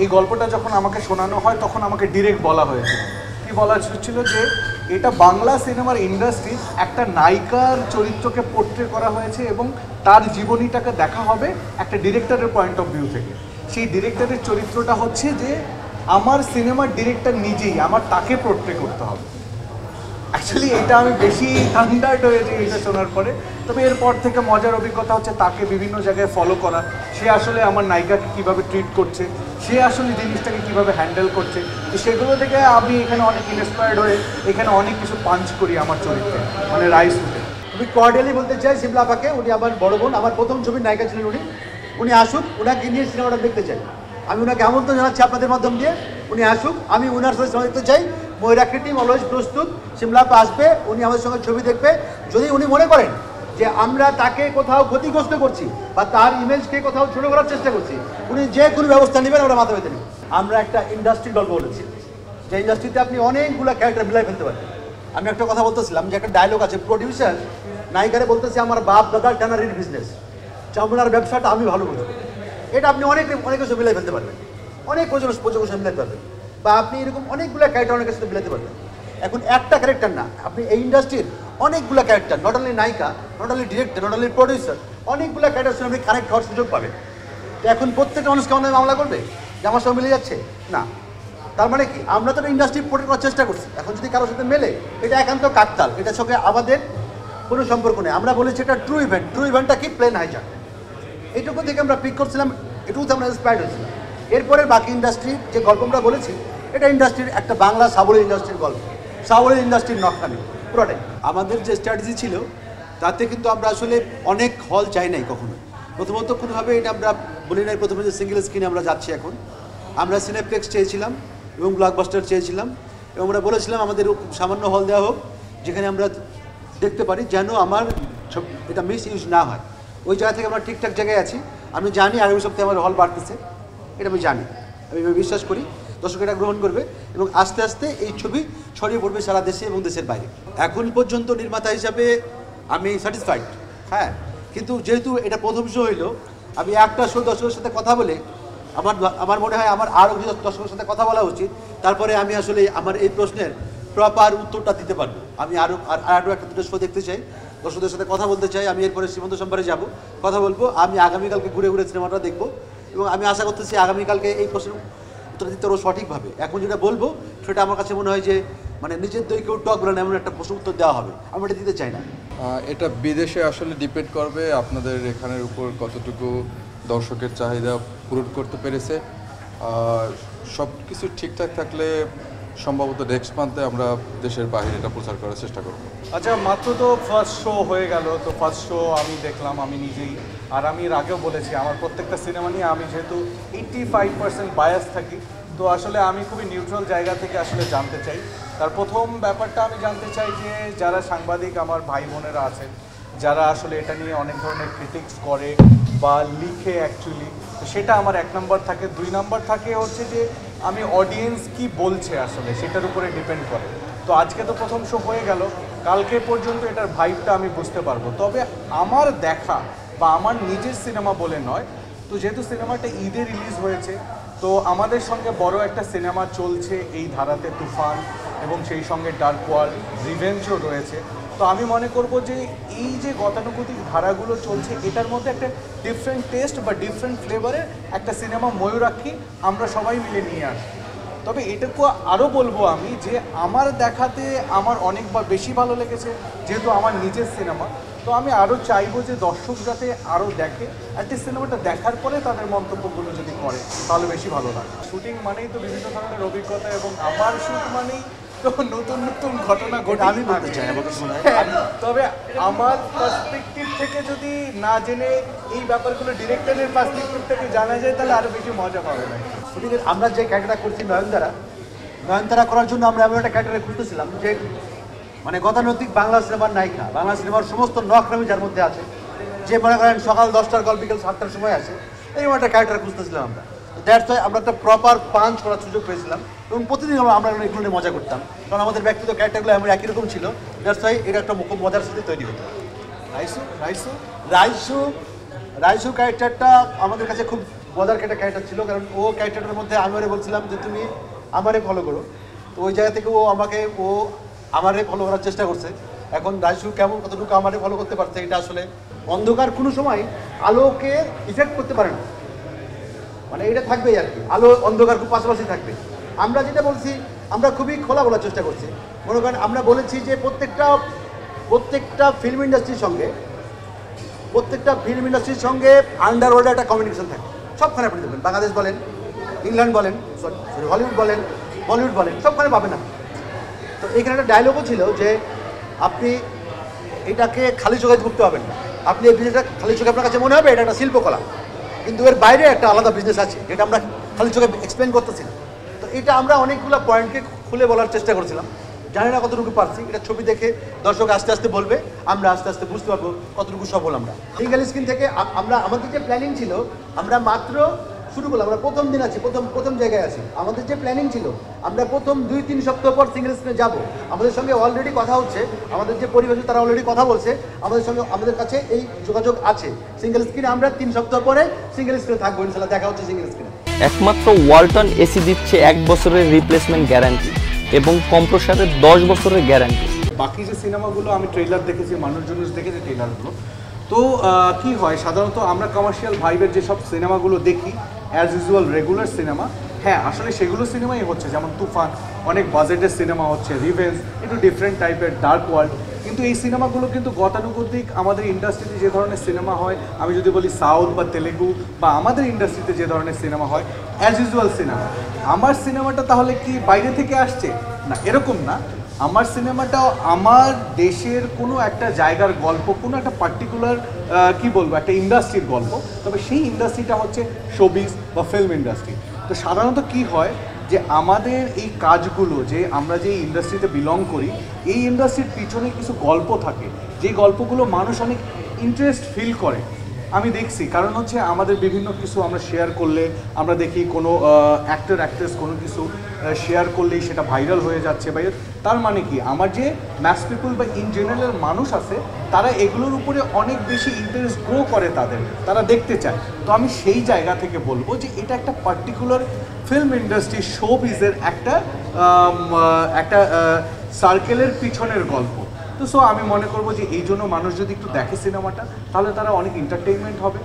এই গল্পটা যখন আমাকে শোনানো হয় তখন আমাকে ডিরেক্ট বলা হয়েছিল, কি বলা হচ্ছিল যে এটা বাংলা সিনেমার ইন্ডাস্ট্রির একটা নায়িকার চরিত্রকে পোর্ট্রে করা হয়েছে এবং তার জীবনীটাকে দেখা হবে একটা ডিরেক্টরের পয়েন্ট অফ ভিউ থেকে। সেই ডিরেক্টরের চরিত্রটা হচ্ছে যে আমার সিনেমার ডিরেক্টর নিজেই, আমার তাকে পোর্ট্রে করতে হবে। অ্যাকচুয়ালি এটা আমি বেশি থান্ডার্ড হয়েছি এটা শোনার পরে। তবে এরপর থেকে মজার অভিজ্ঞতা হচ্ছে তাকে বিভিন্ন জায়গায় ফলো করা, সে আসলে আমার নায়িকাকে কীভাবে ট্রিট করছে, সে আসলে জিনিসটাকে কীভাবে হ্যান্ডেল করছে। তো সেগুলো থেকে আমি এখানে অনেক ইন্সপায়ার্ড হয়ে এখানে অনেক কিছু পাঞ্চ করি আমার চরিত্রে, মানে রাইসুটে। আমি কর্ডিয়ালি বলতে চাই শিমলা আপাকে, উনি আমার বড় বোন, আমার প্রথম ছবির নায়িকা ছিলেন উনি আসুক, ওনাকে নিয়ে সিনেমাটা দেখতে চাই। আমি ওনাকে আমন্ত্রণ জানাচ্ছি আপনাদের মাধ্যম দিয়ে, উনি আসুক, আমি ওনার সাথে সিনেমা দেখতে চাই। ময়ূরাক্ষী টিম অলওয়েজ প্রস্তুত, শিমলা আপা আসবে, উনি আমাদের সঙ্গে ছবি দেখবে। যদি উনি মনে করেন যে আমরা তাকে কোথাও ক্ষতিগ্রস্ত করছি বা তার ইমেজকে কোথাও ছোটো করার চেষ্টা করছি, উনি যে কোনো ব্যবস্থা নেবেন, আমরা মাথা পেতে নিই। আমরা একটা ইন্ডাস্ট্রির গল্প বলেছি, যে ইন্ডাস্ট্রিতে আপনি অনেকগুলো ক্যারেক্টার মিলাই ফেলতে পারেন। আমি একটা কথা বলতেছিলাম যে একটা ডায়লগ আছে, প্রডিউসার নায়িকারে বলতেছে আমার বাপ দাদার ট্যানারির বিজনেস, চামড়ার ব্যবসাটা আমি ভালো বুঝবো। এটা আপনি অনেক কিছু মিলাই ফেলতে পারবেন, অনেক প্রযোজক মিলাতে পারবেন, বা আপনি এরকম অনেকগুলো ক্যারেক্টার অনেকের সাথে মিলাতে পারবেন। এখন একটা ক্যারেক্টার না, আপনি এই ইন্ডাস্ট্রির অনেকগুলো ক্যারেক্টার, নট অনলি নায়িকা, not only director, not only producer, অনেকগুলো ক্যারেক্টার সঙ্গে আপনি কানেক্ট হওয়ার সুযোগ পাবেন। তো এখন প্রত্যেকটা মানুষকে আমাদের মামলা করবে যে আমার সঙ্গে মিলে যাচ্ছে না। তার মানে কি, আমরা তো ইন্ডাস্ট্রি প্রোটেক্ট করার চেষ্টা করছি। এখন যদি কারোর সাথে মেলে, এটা একান্ত কাকতাল, এটার সঙ্গে আমাদের কোনো সম্পর্ক নেই। আমরা বলেছি এটা ট্রু ইভেন্ট। ট্রু ইভেন্টটা কি, প্লেন হাইজাক। এইটুকু থেকে আমরা পিক করছিলাম, এটুকুতে আমরা ইন্সপায়ার্ড হয়েছিলাম। এরপরে বাকি ইন্ডাস্ট্রির যে গল্প আমরা বলেছি, এটা ইন্ডাস্ট্রির একটা বাংলা সাবলীল ইন্ডাস্ট্রির গল্প, সাবলীল ইন্ডাস্ট্রির নকশানি পুরোটাই। আমাদের যে স্ট্র্যাটেজি ছিল তাতে কিন্তু আমরা আসলে অনেক হল চাই নাই কখনো। প্রথমত কোনোভাবে এটা আমরা বলি নাই প্রথমে যে সিঙ্গেল স্ক্রিনে আমরা যাচ্ছি। এখন আমরা সিনেপ্লেক্স চেয়েছিলাম এবং ব্লকবাস্টার চেয়েছিলাম, এবং আমরা বলেছিলাম আমাদের সামান্য হল দেওয়া হোক যেখানে আমরা দেখতে পারি, যেন আমার এটা মিস ইউজ না হয়। ওই জায়গা থেকে আমরা ঠিকঠাক জায়গায় আছি। আমি জানি আগামী সপ্তাহে আমার হল বাড়তেছে, এটা আমি জানি, আমি বিশ্বাস করি দর্শক এটা গ্রহণ করবে এবং আস্তে আস্তে এই ছবি ছড়িয়ে পড়বে সারা দেশে এবং দেশের বাইরে। এখন পর্যন্ত নির্মাতা হিসাবে আমি স্যাটিসফাইড, হ্যাঁ। কিন্তু যেহেতু এটা প্রথম শো হইলো, আমি একটা শো দর্শকের সাথে কথা বলে আমার মনে হয় আমার আরও দর্শকের সাথে কথা বলা উচিত, তারপরে আমি আসলে আমার এই প্রশ্নের প্রপার উত্তরটা দিতে পারবো। আমি আরও একটা দুটো শো দেখতে চাই, দর্শকদের সাথে কথা বলতে চাই। আমি এরপরে সীমন্ত সম্পারে যাব, কথা বলবো। আমি আগামীকালকে ঘুরে ঘুরে সিনেমাটা দেখবো এবং আমি আশা করতেছি আগামীকালকে এই প্রশ্নের উত্তর দিতে আরও সঠিকভাবে। এখন যেটা বলবো সেটা আমার কাছে মনে হয় যে মানে নিজের দই কেউ টক বলে না, এমন একটা প্রশ্ন উত্তর দেওয়া হবে, আমি এটা দিতে চাই না। এটা বিদেশে আসলে ডিপেন্ড করবে আপনাদের এখানের উপর কতটুকু দর্শকের চাহিদা পূরণ করতে পেরেছে। সব কিছু ঠিকঠাক থাকলে সম্ভবত নেক্সট মান্থে আমরা দেশের বাইরে এটা প্রচার করার চেষ্টা করব। আচ্ছা, মাত্র তো ফার্স্ট শো হয়ে গেল, তো ফার্স্ট শো আমি দেখলাম আমি নিজেই। আর আমি এর আগেও বলেছি আমার প্রত্যেকটা সিনেমা নিয়ে আমি যেহেতু 85% বায়াস থাকি, তো আসলে আমি খুবই নিউট্রাল জায়গা থেকে আসলে জানতে চাই। তার প্রথম ব্যাপারটা আমি জানতে চাই যে যারা সাংবাদিক আমার ভাই বোনেরা আছেন, যারা আসলে এটা নিয়ে অনেক ধরনের ক্রিটিক্স করে বা লিখে অ্যাকচুয়ালি, তো সেটা আমার 1 নম্বর থাকে। 2 নম্বর থাকে হচ্ছে যে আমি অডিয়েন্স কি বলছে আসলে সেটার উপরে ডিপেন্ড করে। তো আজকে তো প্রথম শো হয়ে গেল, কালকে পর্যন্ত এটার ভাইবটা আমি বুঝতে পারবো। তবে আমার দেখা বা আমার নিজের সিনেমা বলে নয়, তো যেহেতু সিনেমাটা ঈদে রিলিজ হয়েছে, তো আমাদের সঙ্গে বড় একটা সিনেমা চলছে এই ধারাতে, তুফান, এবং সেই সঙ্গে ডার্ক ওয়ার্ল্ড, রিভেঞ্জও রয়েছে। তো আমি মনে করব যে এই যে গতানুগতিক ধারাগুলো চলছে, এটার মধ্যে একটা ডিফারেন্ট টেস্ট বা ডিফারেন্ট ফ্লেভারের একটা সিনেমা ময়ূরাক্ষী আমরা সবাই মিলে নিয়ে আসি। তবে এটুকু আরও বলবো আমি যে আমার দেখাতে আমার অনেকবার বেশি ভালো লেগেছে, যেহেতু আমার নিজের সিনেমা। তো আমি আরও চাইবো যে দর্শক যাতে আরও দেখে, অ্যাটলিস্ট সিনেমাটা দেখার পরে তাদের মন্তব্যগুলো যদি করে তাহলে বেশি ভালো লাগে। শুটিং মানেই তো বিভিন্ন ধরনের অভিজ্ঞতা, এবং আমার শ্যুট মানেই তো নতুন নতুন ঘটনা ঘটে। আমি বলতে চাই আমাকে শোনায়, তবে আমার পার্সপেক্টিভ থেকে যদি না জেনে এই ব্যাপারগুলো ডিরেক্টরের পার্সপেক্টিভ থেকে জানা যায়, তাহলে আরও বেশি মজা পাবে না। শুটিংয়ের আমরা যে ক্যারেক্টারটা করছি নয়নতারা করার জন্য আমরা এমন একটা ক্যারেক্টার খুঁজতেছিলাম যে মানে গতানুগতিক বাংলা সিনেমার নায়িকা, বাংলা সিনেমার সমস্ত নখরামি যার মধ্যে আছে, যে মনে করেন সকাল 10টার গল্প বিকেল 7টার সময় আসে, এরকম একটা ক্যারেক্টার খুঁজতেছিলাম আমরা। দ্যাটস ওয়াই আমরা একটা প্রপার পাঞ্চ করার সুযোগ পেয়েছিলাম এবং প্রতিদিন আমরা এগুলো নিয়ে মজা করতাম, কারণ আমাদের ব্যক্তিগত ক্যারেক্টারগুলো আমরা একই রকম ছিল। দ্যাটস ওয়াই এটা একটা খুব মজার সাথে তৈরি হতো। রাইসু ক্যারেক্টারটা আমাদের কাছে খুব মজার একটা ক্যারেক্টার ছিল, কারণ ও ক্যারেক্টারটার মধ্যে আমি ওরে বলছিলাম যে তুমি আমারে ফলো করো, তো ওই জায়গা থেকে ও আমারে ফলো করার চেষ্টা করছে। এখন রাইসু কেমন কতটুকু আমারে ফলো করতে পারছে, এটা আসলে অন্ধকার কোনো সময় আলোকে ইফেক্ট করতে পারে না, মানে এটা থাকবেই আর কি, আলো অন্ধকার খুব পাশাপাশি থাকবে। আমরা যেটা বলছি আমরা খুবই খোলা বলার চেষ্টা করছি। মনে করেন আমরা বলেছি যে প্রত্যেকটা ফিল্ম ইন্ডাস্ট্রির সঙ্গে আন্ডারওয়ার্ল্ডে একটা কমিউনিকেশন থাকে, সবখানে আপনি দেখবেন, বাংলাদেশ বলেন, ইংল্যান্ড বলেন, সরি হলিউড বলেন, বলিউড বলেন, সবখানে পাবেন না। তো এখানে একটা ডায়লগও ছিল যে আপনি এটাকে খালি চোখে করতে হবেন না, আপনি এই বিজনেসটা খালি চোখে আপনার কাছে মনে হবে এটা একটা শিল্পকলা, কিন্তু এর বাইরে একটা আলাদা বিজনেস আছে যেটা আমরা খালি চোখে এক্সপ্লেন করতেছি না। তো এটা আমরা অনেকগুলো পয়েন্টকে খুলে বলার চেষ্টা করছিলাম, জানি না কতটুকু পারছি, এটা ছবি দেখে দর্শক আস্তে আস্তে বলবে, আমরা আস্তে আস্তে বুঝতে পারবো কতটুকু সফল আমরা। সিঙ্গেল স্ক্রিন থেকে আমাদের যে প্ল্যানিং ছিল, আমরা মাত্র শুরু করলাম, আমরা প্রথম দিন আছি, প্রথম জায়গায় আছি। আমাদের যে প্ল্যানিং ছিল আমরা প্রথম 2-3 সপ্তাহ পর সিঙ্গেল স্ক্রিনে যাব, আমাদের সঙ্গে অলরেডি কথা হচ্ছে, আমাদের যে পরিবেশ তারা অলরেডি কথা বলছে, আমাদের কাছে এই যোগাযোগ আছে। সিঙ্গেল স্ক্রিনে আমরা 3 সপ্তাহ পরে সিঙ্গেল স্ক্রিনে থাকবো, ইনশাল্লাহ দেখা হচ্ছে সিঙ্গেল স্ক্রিনে। একমাত্র ওয়ালটন এসি দিচ্ছে 1 বছরের রিপ্লেসমেন্ট গ্যারান্টি এবং কম্প্রেসারের 10 বছরের গ্যারান্টি। বাকি যে সিনেমাগুলো আমি ট্রেলার দেখেছি, মানুষজন দেখেছে ট্রেলারগুলো, তো কি হয় সাধারণত আমরা কমার্শিয়াল ভাইবের যেসব সিনেমাগুলো দেখি অ্যাজ ইউজুয়াল রেগুলার সিনেমা, হ্যাঁ আসলে সেগুলো সিনেমাই হচ্ছে, যেমন তুফান অনেক বাজেটের সিনেমা হচ্ছে, রিভেঞ্জ একটু ডিফারেন্ট টাইপের, ডার্ক ওয়ার্ল্ড, কিন্তু এই সিনেমাগুলো কিন্তু গতানুগতিক আমাদের ইন্ডাস্ট্রিতে যে ধরনের সিনেমা হয়, আমি যদি বলি সাউথ বা তেলেগু বা আমাদের ইন্ডাস্ট্রিতে যে ধরনের সিনেমা হয় অ্যাজ ইউজুয়াল সিনেমা, আমার সিনেমাটা তাহলে কি বাইরে থেকে আসছে না, এরকম না। আমার সিনেমাটা আমার দেশের কোনো একটা জায়গার গল্প, কোনো একটা পার্টিকুলার কি বলবো একটা ইন্ডাস্ট্রির গল্প, তবে সেই ইন্ডাস্ট্রিটা হচ্ছে শোবিজ বা ফিল্ম ইন্ডাস্ট্রি। তো সাধারণত কি হয় যে আমাদের এই কাজগুলো, যে আমরা যে ইন্ডাস্ট্রিতে বিলং করি, এই ইন্ডাস্ট্রির পিছনে কিছু গল্প থাকে, যে গল্পগুলো মানুষ অনেক ইন্টারেস্ট ফিল করে। আমি দেখছি, কারণ হচ্ছে আমাদের বিভিন্ন কিছু আমরা শেয়ার করলে, আমরা দেখি কোনো অ্যাক্টর অ্যাক্ট্রেস কোনো কিছু শেয়ার করলেই সেটা ভাইরাল হয়ে যাচ্ছে, বা তার মানে কি আমার যে ম্যাস পিপল বা ইন জেনারেল মানুষ আছে, তারা এগুলোর উপরে অনেক বেশি ইন্টারেস্ট গ্রো করে, তারা দেখতে চায়। তো আমি সেই জায়গা থেকে বলবো যে এটা একটা পার্টিকুলার ফিল্ম ইন্ডাস্ট্রি শোবিজের একটা সার্কেলের পিছনের গল্প। তো সো আমি মনে করবো যে এই জন্য মানুষ যদি একটু দেখে সিনেমাটা, তাহলে তারা অনেক এন্টারটেইনমেন্ট হবে।